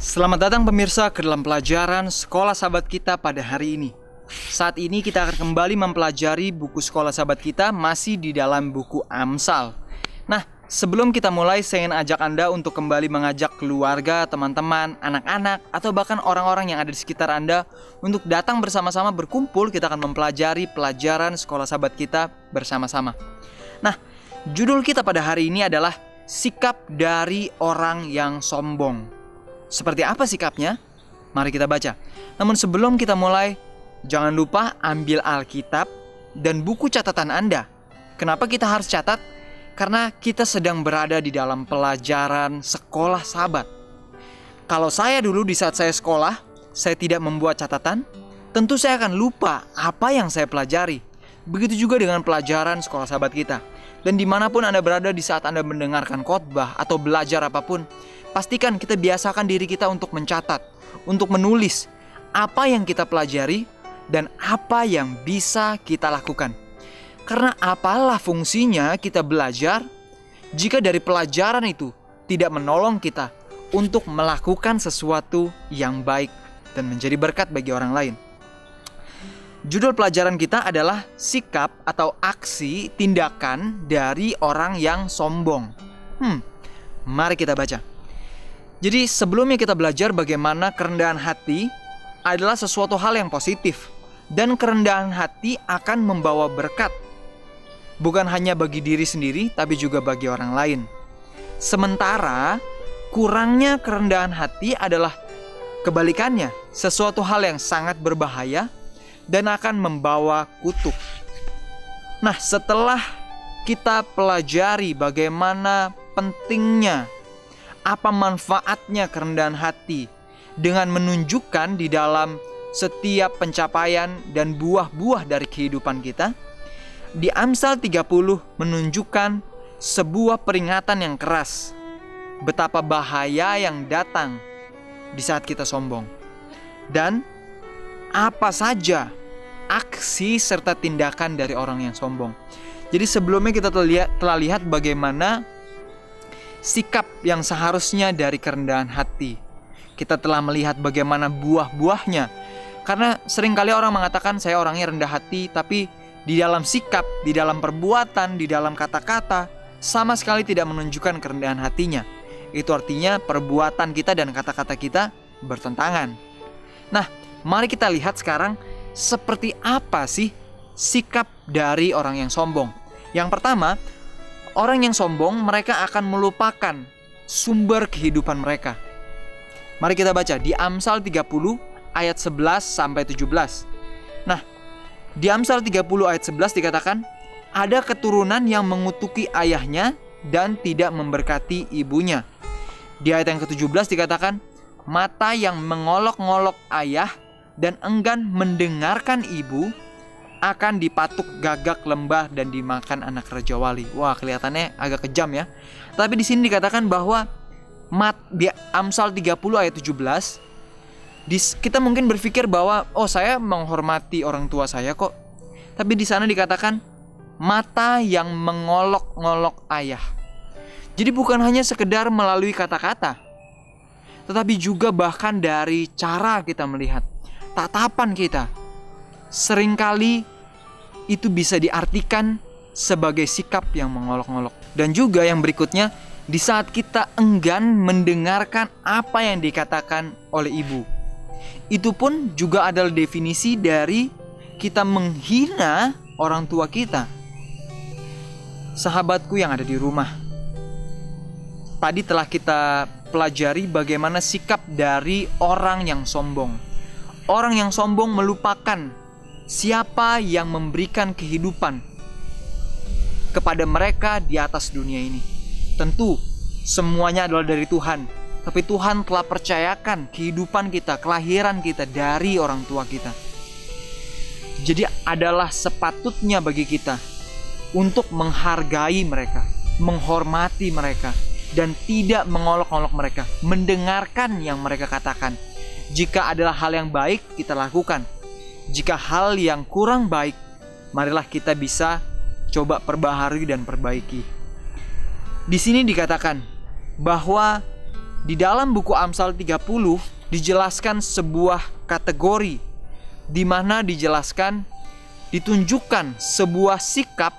Selamat datang pemirsa ke dalam pelajaran Sekolah Sahabat Kita pada hari ini. Saat ini kita akan kembali mempelajari buku Sekolah Sahabat Kita masih di dalam buku Amsal. Nah, sebelum kita mulai, saya ingin ajak Anda untuk kembali mengajak keluarga, teman-teman, anak-anak, atau bahkan orang-orang yang ada di sekitar Anda untuk datang bersama-sama berkumpul. Kita akan mempelajari pelajaran Sekolah Sahabat Kita bersama-sama. Nah, judul kita pada hari ini adalah Sikap dari Orang yang Sombong. Seperti apa sikapnya? Mari kita baca. Namun sebelum kita mulai, jangan lupa ambil Alkitab dan buku catatan Anda. Kenapa kita harus catat? Karena kita sedang berada di dalam pelajaran Sekolah Sahabat. Kalau saya dulu di saat saya sekolah, saya tidak membuat catatan, tentu saya akan lupa apa yang saya pelajari. Begitu juga dengan pelajaran Sekolah Sahabat kita. Dan dimanapun Anda berada di saat Anda mendengarkan khotbah atau belajar apapun, pastikan kita biasakan diri kita untuk mencatat, untuk menulis apa yang kita pelajari dan apa yang bisa kita lakukan. Karena apalah fungsinya kita belajar jika dari pelajaran itu tidak menolong kita untuk melakukan sesuatu yang baik dan menjadi berkat bagi orang lain. Judul pelajaran kita adalah sikap atau aksi tindakan dari orang yang sombong. Mari kita baca. Jadi sebelumnya kita belajar bagaimana kerendahan hati adalah sesuatu hal yang positif. Dan kerendahan hati akan membawa berkat. Bukan hanya bagi diri sendiri, tapi juga bagi orang lain. Sementara kurangnya kerendahan hati adalah kebalikannya. Sesuatu hal yang sangat berbahaya dan akan membawa kutuk. Nah, setelah kita pelajari bagaimana pentingnya, apa manfaatnya kerendahan hati dengan menunjukkan di dalam setiap pencapaian dan buah-buah dari kehidupan kita, di Amsal 30 menunjukkan sebuah peringatan yang keras betapa bahaya yang datang di saat kita sombong. Dan apa saja aksi serta tindakan dari orang yang sombong. Jadi sebelumnya kita telah lihat bagaimana sikap yang seharusnya dari kerendahan hati. Kita telah melihat bagaimana buah-buahnya. Karena seringkali orang mengatakan saya orangnya rendah hati, tapi di dalam sikap, di dalam perbuatan, di dalam kata-kata sama sekali tidak menunjukkan kerendahan hatinya. Itu artinya perbuatan kita dan kata-kata kita bertentangan. Nah, mari kita lihat sekarang seperti apa sih sikap dari orang yang sombong. Yang pertama, orang yang sombong mereka akan melupakan sumber kehidupan mereka. Mari kita baca di Amsal 30 ayat 11 sampai 17. Nah, di Amsal 30 ayat 11 dikatakan, ada keturunan yang mengutuki ayahnya dan tidak memberkati ibunya. Di ayat yang ke-17 dikatakan, mata yang mengolok-ngolok ayah dan enggan mendengarkan ibu akan dipatuk gagak lembah dan dimakan anak raja wali. Wah, kelihatannya agak kejam ya. Tapi di sini dikatakan bahwa di Amsal 30 ayat 17, kita mungkin berpikir bahwa saya menghormati orang tua saya kok. Tapi di sana dikatakan mata yang mengolok-ngolok ayah. Jadi bukan hanya sekedar melalui kata-kata, tetapi juga bahkan dari cara kita melihat, tatapan kita. Seringkali itu bisa diartikan sebagai sikap yang mengolok-ngolok. Dan juga yang berikutnya, di saat kita enggan mendengarkan apa yang dikatakan oleh ibu. Itu pun juga adalah definisi dari kita menghina orang tua kita. Sahabatku yang ada di rumah, tadi telah kita pelajari bagaimana sikap dari orang yang sombong. Orang yang sombong melupakan siapa yang memberikan kehidupan kepada mereka di atas dunia ini. Tentu semuanya adalah dari Tuhan, tapi Tuhan telah percayakan kehidupan kita, kelahiran kita dari orang tua kita. Jadi adalah sepatutnya bagi kita untuk menghargai mereka, menghormati mereka, dan tidak mengolok-olok mereka, mendengarkan yang mereka katakan. Jika adalah hal yang baik, kita lakukan. Jika hal yang kurang baik, marilah kita bisa coba perbaharui dan perbaiki. Di sini dikatakan bahwa Di dalam buku Amsal 30 dijelaskan sebuah kategori di mana ditunjukkan sebuah sikap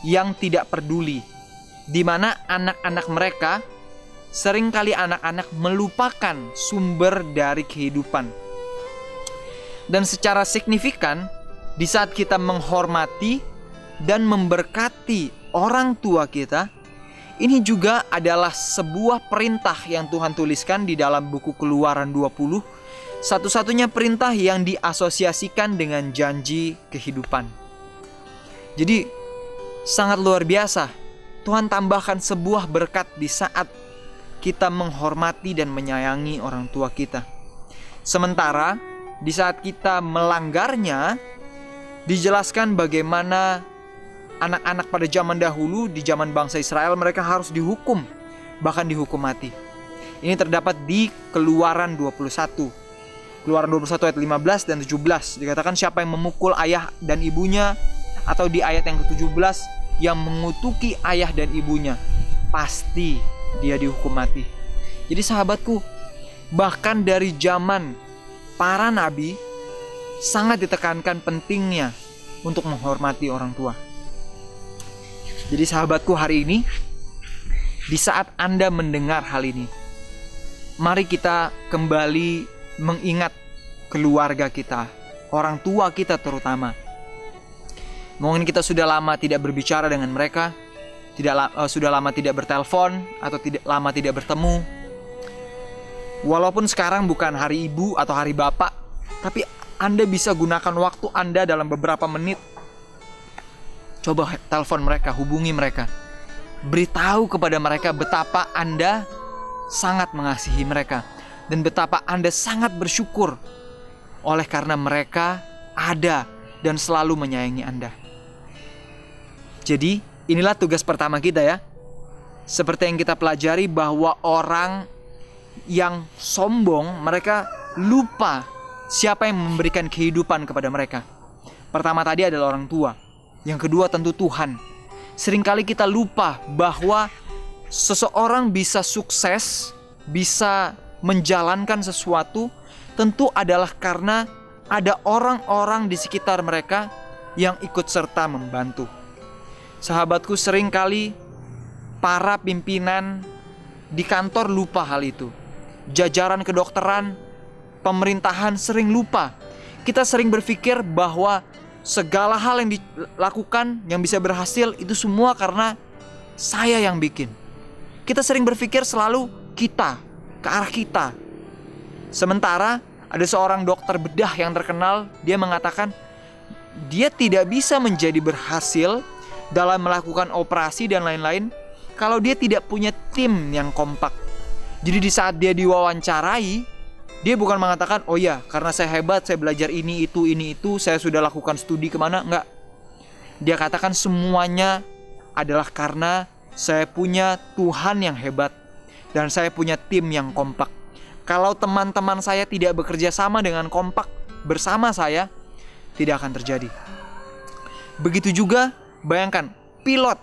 yang tidak peduli, di mana anak-anak mereka seringkali anak-anak melupakan sumber dari kehidupan. Dan secara signifikan, di saat kita menghormati dan memberkati orang tua kita, ini juga adalah sebuah perintah yang Tuhan tuliskan di dalam buku Keluaran 20, satu-satunya perintah yang diasosiasikan dengan janji kehidupan. Jadi sangat luar biasa, Tuhan tambahkan sebuah berkat di saat kita menghormati dan menyayangi orang tua kita. Sementara di saat kita melanggarnya, dijelaskan bagaimana anak-anak pada zaman dahulu, di zaman bangsa Israel, mereka harus dihukum, bahkan dihukum mati. Ini terdapat di Keluaran 21. Keluaran 21 ayat 15 dan 17. Dikatakan siapa yang memukul ayah dan ibunya, atau di ayat yang ke-17, yang mengutuki ayah dan ibunya, pasti dia dihukum mati. Jadi sahabatku, bahkan dari zaman para nabi, sangat ditekankan pentingnya untuk menghormati orang tua. Jadi sahabatku, hari ini, di saat Anda mendengar hal ini, mari kita kembali mengingat keluarga kita, orang tua kita terutama. Mungkin kita sudah lama tidak berbicara dengan mereka, sudah lama tidak bertelepon, atau lama tidak bertemu. Walaupun sekarang bukan hari ibu atau hari bapak, tapi Anda bisa gunakan waktu Anda dalam beberapa menit. Coba telepon mereka, hubungi mereka. Beritahu kepada mereka betapa Anda sangat mengasihi mereka, dan betapa Anda sangat bersyukur oleh karena mereka ada dan selalu menyayangi Anda. Jadi inilah tugas pertama kita ya. Seperti yang kita pelajari bahwa orang yang sombong, mereka lupa siapa yang memberikan kehidupan kepada mereka. Pertama tadi adalah orang tua. Yang kedua tentu Tuhan. Seringkali kita lupa bahwa seseorang bisa sukses, bisa menjalankan sesuatu, tentu adalah karena ada orang-orang di sekitar mereka yang ikut serta membantu. Sahabatku, seringkali para pimpinan di kantor lupa hal itu. Jajaran kedokteran, pemerintahan sering lupa. Kita sering berpikir bahwa segala hal yang dilakukan, yang bisa berhasil, itu semua karena saya yang bikin. Kita sering berpikir selalu kita, ke arah kita. Sementara ada seorang dokter bedah yang terkenal, dia mengatakan dia tidak bisa menjadi berhasil dalam melakukan operasi dan lain-lain kalau dia tidak punya tim yang kompak. Jadi di saat dia diwawancarai, dia bukan mengatakan, oh ya, karena saya hebat, saya belajar ini, itu, saya sudah lakukan studi kemana. Enggak. Dia katakan semuanya adalah karena saya punya Tuhan yang hebat, dan saya punya tim yang kompak. Kalau teman-teman saya tidak bekerja sama dengan kompak bersama saya, tidak akan terjadi. Begitu juga, bayangkan, pilot.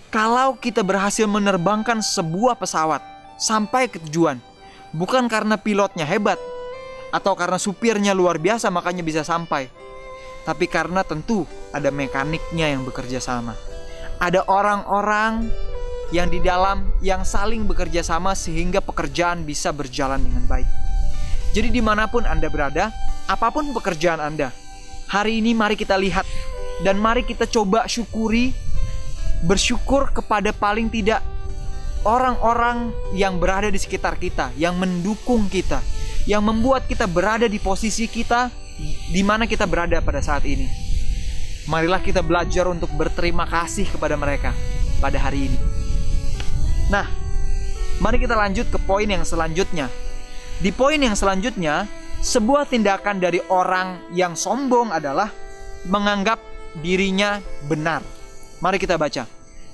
Kalau kita berhasil menerbangkan sebuah pesawat sampai ke tujuan, bukan karena pilotnya hebat atau karena supirnya luar biasa makanya bisa sampai, tapi karena tentu ada mekaniknya yang bekerja sama. Ada orang-orang yang di dalam yang saling bekerja sama sehingga pekerjaan bisa berjalan dengan baik. Jadi dimanapun Anda berada, apapun pekerjaan Anda, hari ini mari kita lihat dan mari kita coba syukuri, bersyukur kepada paling tidak orang-orang yang berada di sekitar kita, yang mendukung kita, yang membuat kita berada di posisi kita di mana kita berada pada saat ini. Marilah kita belajar untuk berterima kasih kepada mereka pada hari ini. Nah, mari kita lanjut ke poin yang selanjutnya. Di poin yang selanjutnya, sebuah tindakan dari orang yang sombong adalah menganggap dirinya benar. Mari kita baca.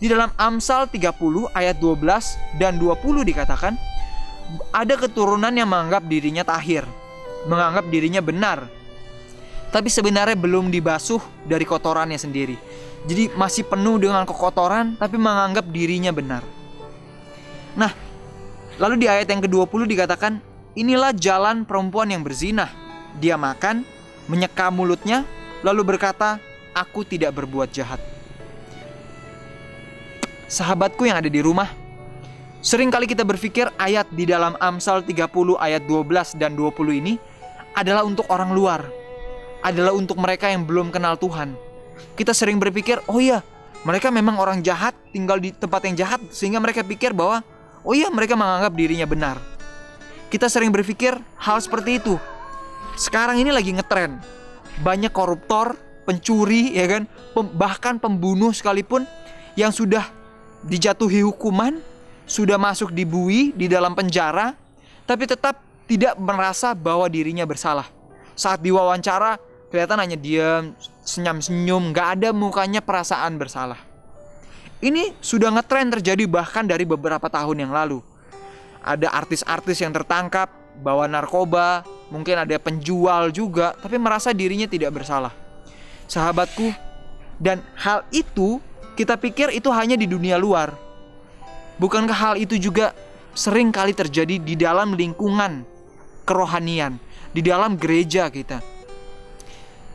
Di dalam Amsal 30 ayat 12 dan 20 dikatakan, ada keturunan yang menganggap dirinya tahir, menganggap dirinya benar, tapi sebenarnya belum dibasuh dari kotorannya sendiri. Jadi masih penuh dengan kekotoran, tapi menganggap dirinya benar. Nah, Lalu di ayat yang ke-20 dikatakan, inilah jalan perempuan yang berzina. Dia makan, menyeka mulutnya, lalu berkata, aku tidak berbuat jahat. Sahabatku yang ada di rumah, sering kali kita berpikir ayat di dalam Amsal 30 ayat 12 dan 20 ini adalah untuk orang luar, adalah untuk mereka yang belum kenal Tuhan. Kita sering berpikir, oh iya, mereka memang orang jahat, tinggal di tempat yang jahat, sehingga mereka pikir bahwa, oh iya, mereka menganggap dirinya benar. Kita sering berpikir hal seperti itu. Sekarang ini lagi ngetren. Banyak koruptor, pencuri, ya kan, bahkan pembunuh sekalipun yang sudah dijatuhi hukuman, sudah masuk di bui, di dalam penjara, tapi tetap tidak merasa bahwa dirinya bersalah. Saat diwawancara, kelihatan hanya diam, senyum-senyum, gak ada mukanya perasaan bersalah. Ini sudah ngetren terjadi bahkan dari beberapa tahun yang lalu. Ada artis-artis yang tertangkap bawa narkoba, mungkin ada penjual juga, tapi merasa dirinya tidak bersalah. Sahabatku, dan hal itu kita pikir itu hanya di dunia luar. Bukankah hal itu juga sering kali terjadi di dalam lingkungan kerohanian, di dalam gereja kita?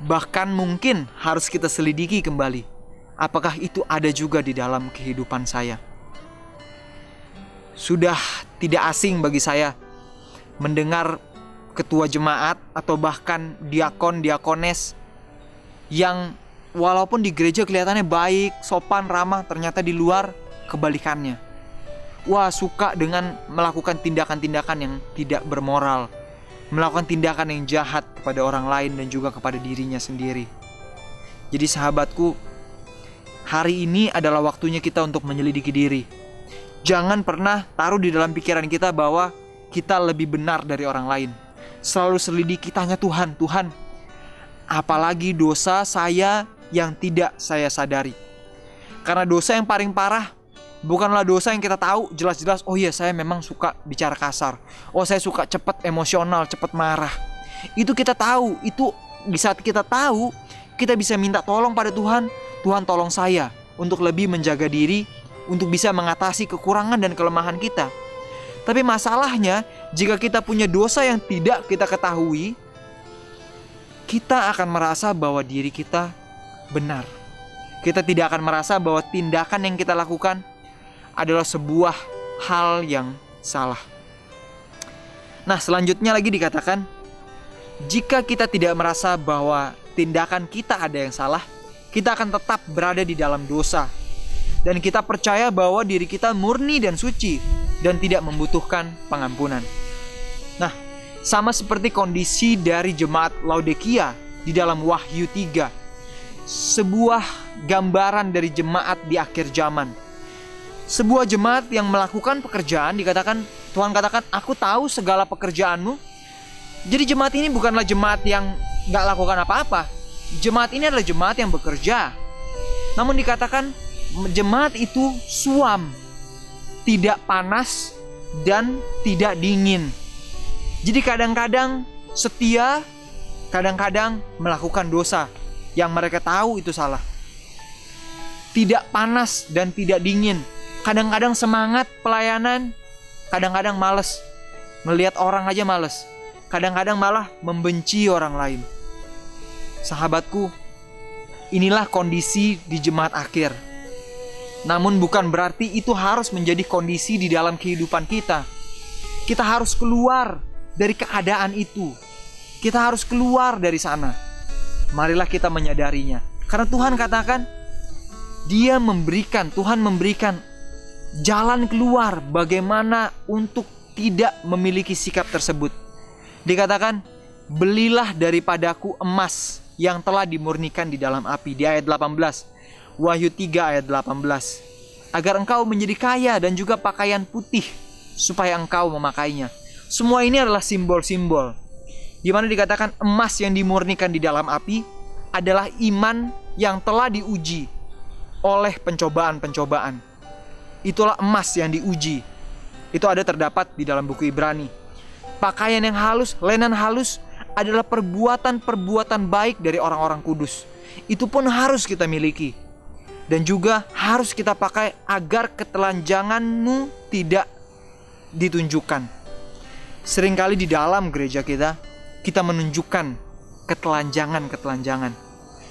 Bahkan mungkin harus kita selidiki kembali, apakah itu ada juga di dalam kehidupan saya? Sudah tidak asing bagi saya mendengar ketua jemaat atau bahkan diakon, diakones yang walaupun di gereja kelihatannya baik, sopan, ramah, ternyata di luar kebalikannya. Wah, suka dengan melakukan tindakan-tindakan yang tidak bermoral, melakukan tindakan yang jahat kepada orang lain dan juga kepada dirinya sendiri. Jadi sahabatku, hari ini adalah waktunya kita untuk menyelidiki diri. Jangan pernah taruh di dalam pikiran kita bahwa kita lebih benar dari orang lain. Selalu selidiki, tanya Tuhan, Tuhan, apalagi dosa saya yang tidak saya sadari. Karena dosa yang paling parah bukanlah dosa yang kita tahu jelas-jelas, oh iya saya memang suka bicara kasar, oh saya suka cepat emosional, cepat marah. Itu kita tahu, itu di saat kita tahu, kita bisa minta tolong pada Tuhan. Tuhan tolong saya untuk lebih menjaga diri, untuk bisa mengatasi kekurangan dan kelemahan kita. Tapi masalahnya, jika kita punya dosa yang tidak kita ketahui, kita akan merasa bahwa diri kita benar. Kita tidak akan merasa bahwa tindakan yang kita lakukan adalah sebuah hal yang salah. Nah, selanjutnya lagi dikatakan, jika kita tidak merasa bahwa tindakan kita ada yang salah, kita akan tetap berada di dalam dosa. Dan kita percaya bahwa diri kita murni dan suci dan tidak membutuhkan pengampunan. Nah, sama seperti kondisi dari jemaat Laodikia di dalam Wahyu 3. Sebuah gambaran dari jemaat di akhir zaman. Sebuah jemaat yang melakukan pekerjaan, dikatakan, Tuhan katakan, aku tahu segala pekerjaanmu. Jadi jemaat ini bukanlah jemaat yang gak lakukan apa-apa. Jemaat ini adalah jemaat yang bekerja. Namun dikatakan, jemaat itu suam, tidak panas dan tidak dingin. Jadi kadang-kadang setia, kadang-kadang melakukan dosa yang mereka tahu itu salah. Tidak panas dan tidak dingin. Kadang-kadang semangat pelayanan, kadang-kadang malas. Melihat orang aja malas. Kadang-kadang malah membenci orang lain. Sahabatku, inilah kondisi di jemaat akhir. Namun bukan berarti itu harus menjadi kondisi di dalam kehidupan kita. Kita harus keluar dari keadaan itu. Kita harus keluar dari sana. Marilah kita menyadarinya. Karena Tuhan katakan, Tuhan memberikan jalan keluar bagaimana untuk tidak memiliki sikap tersebut. Dikatakan, belilah daripadaku emas yang telah dimurnikan di dalam api. Di ayat 18. Wahyu 3 ayat 18. Agar engkau menjadi kaya dan juga pakaian putih, supaya engkau memakainya. Semua ini adalah simbol-simbol, di mana dikatakan emas yang dimurnikan di dalam api adalah iman yang telah diuji oleh pencobaan-pencobaan. Itulah emas yang diuji. Itu ada terdapat di dalam buku Ibrani. Pakaian yang halus, lenan halus adalah perbuatan-perbuatan baik dari orang-orang kudus. Itu pun harus kita miliki. Dan juga harus kita pakai agar ketelanjanganmu tidak ditunjukkan. Seringkali di dalam gereja kita menunjukkan ketelanjangan-ketelanjangan.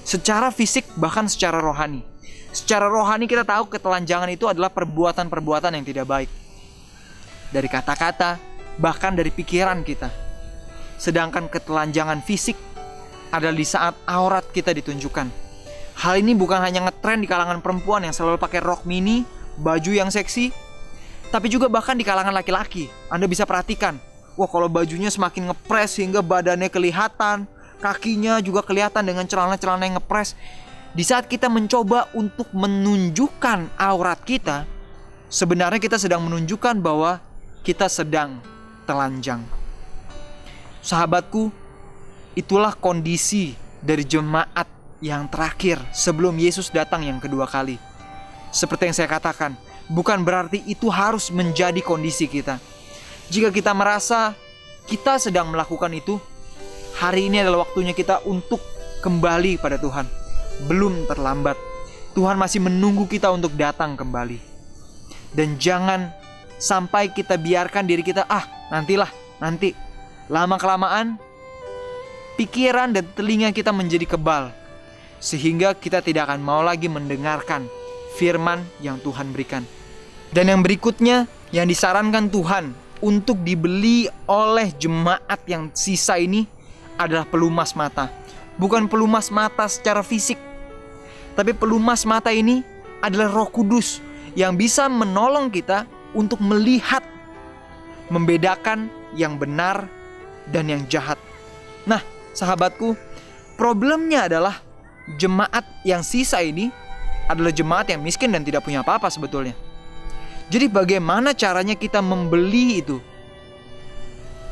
Secara fisik bahkan secara rohani. Secara rohani kita tahu ketelanjangan itu adalah perbuatan-perbuatan yang tidak baik. Dari kata-kata, bahkan dari pikiran kita. Sedangkan ketelanjangan fisik adalah di saat aurat kita ditunjukkan. Hal ini bukan hanya ngetren di kalangan perempuan yang selalu pakai rok mini, baju yang seksi, tapi juga bahkan di kalangan laki-laki. Anda bisa perhatikan, wah kalau bajunya semakin ngepres sehingga badannya kelihatan, kakinya juga kelihatan dengan celana-celana yang ngepres. Di saat kita mencoba untuk menunjukkan aurat kita, sebenarnya kita sedang menunjukkan bahwa kita sedang telanjang. Sahabatku, itulah kondisi dari jemaat yang terakhir sebelum Yesus datang yang kedua kali. Seperti yang saya katakan, bukan berarti itu harus menjadi kondisi kita. Jika kita merasa kita sedang melakukan itu, hari ini adalah waktunya kita untuk kembali pada Tuhan. Belum terlambat. Tuhan masih menunggu kita untuk datang kembali. Dan jangan sampai kita biarkan diri kita, nanti. Lama-kelamaan, pikiran dan telinga kita menjadi kebal. Sehingga kita tidak akan mau lagi mendengarkan firman yang Tuhan berikan. Dan yang berikutnya, yang disarankan Tuhan untuk dibeli oleh jemaat yang sisa ini adalah pelumas mata. Bukan pelumas mata secara fisik, tapi pelumas mata ini adalah Roh Kudus yang bisa menolong kita untuk melihat, membedakan yang benar dan yang jahat. Nah, sahabatku, problemnya adalah jemaat yang sisa ini adalah jemaat yang miskin dan tidak punya apa-apa sebetulnya. Jadi bagaimana caranya kita membeli itu?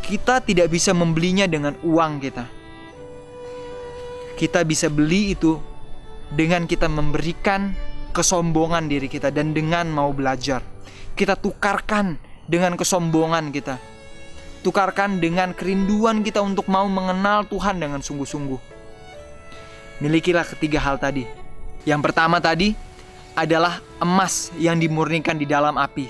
Kita tidak bisa membelinya dengan uang kita. Kita bisa beli itu dengan kita memberikan kesombongan diri kita dan dengan mau belajar. Kita tukarkan dengan kesombongan kita. Tukarkan dengan kerinduan kita untuk mau mengenal Tuhan dengan sungguh-sungguh. Milikilah ketiga hal tadi. Yang pertama tadi adalah emas yang dimurnikan di dalam api,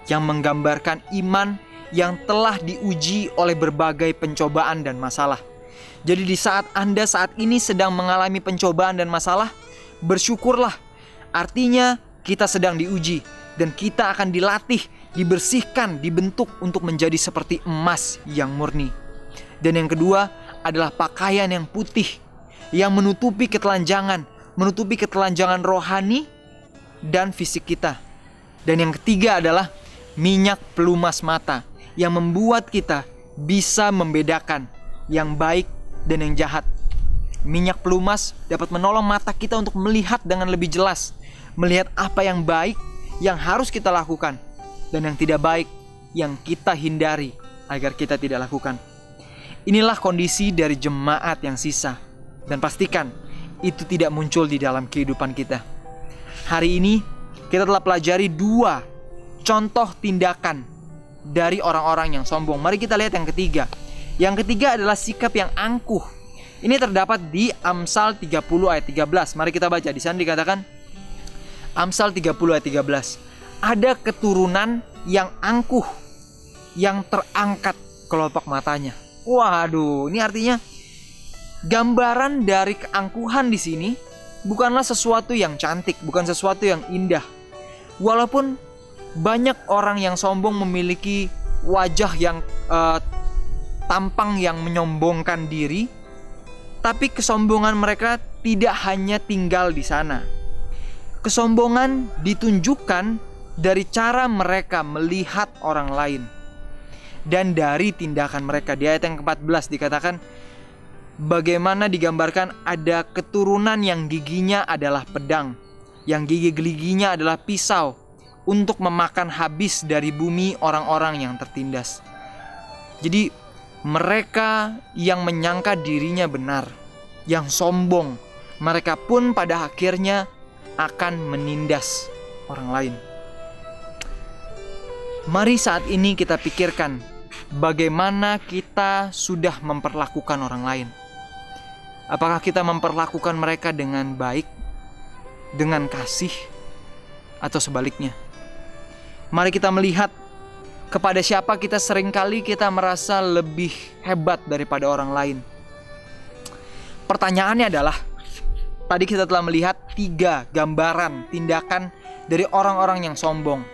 yang menggambarkan iman yang telah diuji oleh berbagai pencobaan dan masalah. Jadi di saat Anda saat ini sedang mengalami pencobaan dan masalah, bersyukurlah. Artinya kita sedang diuji dan kita akan dilatih, dibersihkan, dibentuk untuk menjadi seperti emas yang murni. Dan yang kedua adalah pakaian yang putih yang menutupi ketelanjangan rohani dan fisik kita. Dan yang ketiga adalah minyak pelumas mata yang membuat kita bisa membedakan yang baik dan yang jahat. Minyak pelumas dapat menolong mata kita untuk melihat dengan lebih jelas, melihat apa yang baik yang harus kita lakukan dan yang tidak baik yang kita hindari agar kita tidak lakukan. Inilah kondisi dari jemaat yang sisa, dan pastikan itu tidak muncul di dalam kehidupan kita. Hari ini kita telah pelajari 2 contoh tindakan dari orang-orang yang sombong. Mari kita lihat yang ketiga. Yang ketiga adalah sikap yang angkuh. Ini terdapat di Amsal 30 ayat 13. Mari kita baca. Di sana dikatakan, Amsal 30 ayat 13. Ada keturunan yang angkuh, yang terangkat kelopak matanya. Waduh, ini artinya gambaran dari keangkuhan di sini bukanlah sesuatu yang cantik, bukan sesuatu yang indah. Walaupun banyak orang yang sombong memiliki wajah yang tampang yang menyombongkan diri, tapi kesombongan mereka tidak hanya tinggal di sana. Kesombongan ditunjukkan dari cara mereka melihat orang lain dan dari tindakan mereka. Di ayat yang ke-14 dikatakan, bagaimana digambarkan ada keturunan yang giginya adalah pedang, yang gigi-giginya adalah pisau, untuk memakan habis dari bumi orang-orang yang tertindas. Jadi mereka yang menyangka dirinya benar, yang sombong, mereka pun pada akhirnya akan menindas orang lain. Mari saat ini kita pikirkan bagaimana kita sudah memperlakukan orang lain. Apakah kita memperlakukan mereka dengan baik, dengan kasih, atau sebaliknya? Mari kita melihat Kepada siapa seringkali kita merasa lebih hebat daripada orang lain? Pertanyaannya adalah, tadi kita telah melihat 3 gambaran tindakan dari orang-orang yang sombong.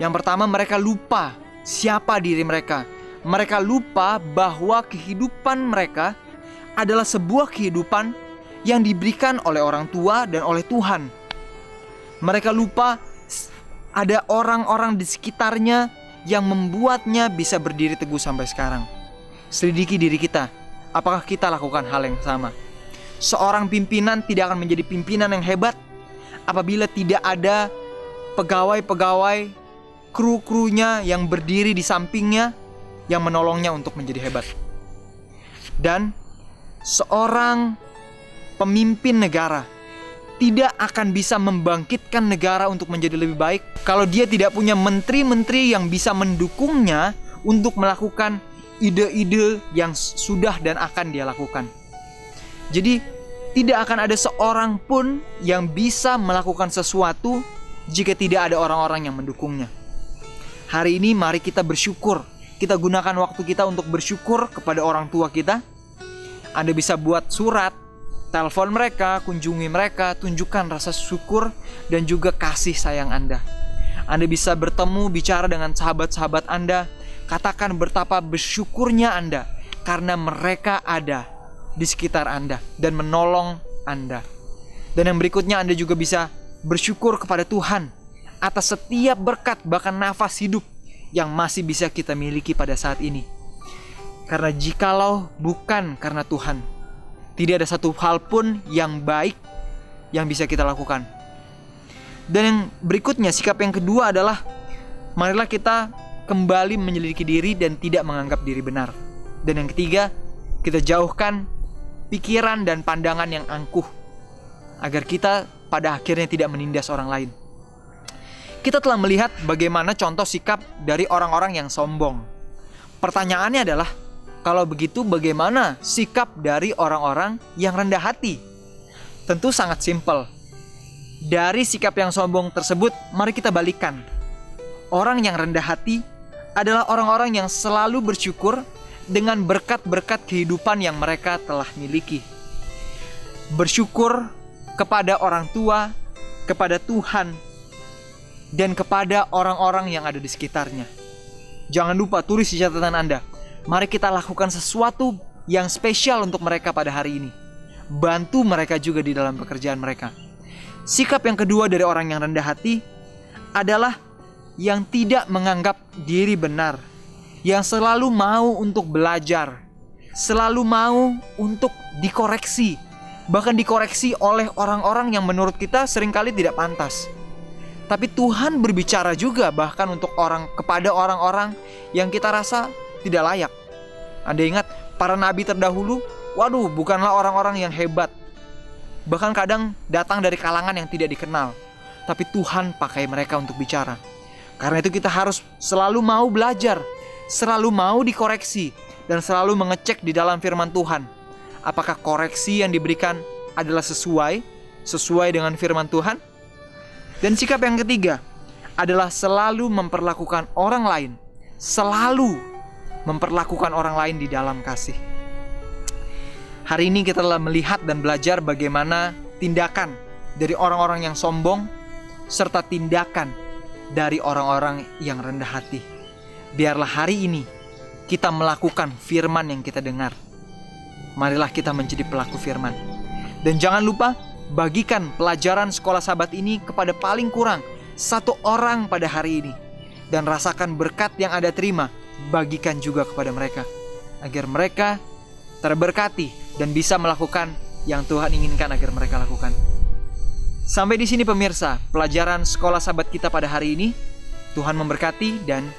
Yang pertama, mereka lupa siapa diri mereka. Mereka lupa bahwa kehidupan mereka adalah sebuah kehidupan yang diberikan oleh orang tua dan oleh Tuhan. Mereka lupa ada orang-orang di sekitarnya yang membuatnya bisa berdiri teguh sampai sekarang. Selidiki diri kita, apakah kita lakukan hal yang sama? Seorang pimpinan tidak akan menjadi pimpinan yang hebat apabila tidak ada pegawai-pegawai, kru-krunya yang berdiri di sampingnya yang menolongnya untuk menjadi hebat. Dan seorang pemimpin negara tidak akan bisa membangkitkan negara untuk menjadi lebih baik kalau dia tidak punya menteri-menteri yang bisa mendukungnya untuk melakukan ide-ide yang sudah dan akan dia lakukan. Jadi tidak akan ada seorang pun yang bisa melakukan sesuatu jika tidak ada orang-orang yang mendukungnya. Hari ini mari kita bersyukur. Kita gunakan waktu kita untuk bersyukur kepada orang tua kita. Anda bisa buat surat, telepon mereka, kunjungi mereka, tunjukkan rasa syukur dan juga kasih sayang Anda. Anda bisa bertemu, bicara dengan sahabat-sahabat Anda. Katakan betapa bersyukurnya Anda karena mereka ada di sekitar Anda dan menolong Anda. Dan yang berikutnya, Anda juga bisa bersyukur kepada Tuhan atas setiap berkat, bahkan nafas hidup yang masih bisa kita miliki pada saat ini. Karena jikalau bukan karena Tuhan, tidak ada satu hal pun yang baik yang bisa kita lakukan. Dan yang berikutnya, sikap yang kedua adalah marilah kita kembali menyelidiki diri dan tidak menganggap diri benar. Dan yang ketiga, kita jauhkan pikiran dan pandangan yang angkuh agar kita pada akhirnya tidak menindas orang lain. Kita telah melihat bagaimana contoh sikap dari orang-orang yang sombong. Pertanyaannya adalah, kalau begitu bagaimana sikap dari orang-orang yang rendah hati? Tentu sangat simpel. Dari sikap yang sombong tersebut, mari kita balikan. Orang yang rendah hati adalah orang-orang yang selalu bersyukur dengan berkat-berkat kehidupan yang mereka telah miliki. Bersyukur kepada orang tua, kepada Tuhan, dan kepada orang-orang yang ada di sekitarnya. Jangan lupa tulis di catatan Anda. Mari kita lakukan sesuatu yang spesial untuk mereka pada hari ini. Bantu mereka juga di dalam pekerjaan mereka. Sikap yang kedua dari orang yang rendah hati adalah yang tidak menganggap diri benar, yang selalu mau untuk belajar, selalu mau untuk dikoreksi, bahkan dikoreksi oleh orang-orang yang menurut kita seringkali tidak pantas. Tapi Tuhan berbicara juga bahkan untuk kepada orang-orang yang kita rasa tidak layak. Anda ingat para nabi terdahulu? Waduh, bukanlah orang-orang yang hebat. Bahkan kadang datang dari kalangan yang tidak dikenal. Tapi Tuhan pakai mereka untuk bicara. Karena itu kita harus selalu mau belajar, selalu mau dikoreksi, dan selalu mengecek di dalam firman Tuhan. Apakah koreksi yang diberikan adalah sesuai dengan firman Tuhan? Dan sikap yang ketiga adalah selalu memperlakukan orang lain, selalu memperlakukan orang lain di dalam kasih. Hari ini kita telah melihat dan belajar bagaimana tindakan dari orang-orang yang sombong serta tindakan dari orang-orang yang rendah hati. Biarlah hari ini kita melakukan firman yang kita dengar. Marilah kita menjadi pelaku firman. Dan jangan lupa bagikan pelajaran sekolah sahabat ini kepada paling kurang 1 orang pada hari ini. Dan rasakan berkat yang Anda terima, bagikan juga kepada mereka, agar mereka terberkati dan bisa melakukan yang Tuhan inginkan agar mereka lakukan. Sampai di sini pemirsa, pelajaran sekolah sahabat kita pada hari ini. Tuhan memberkati dan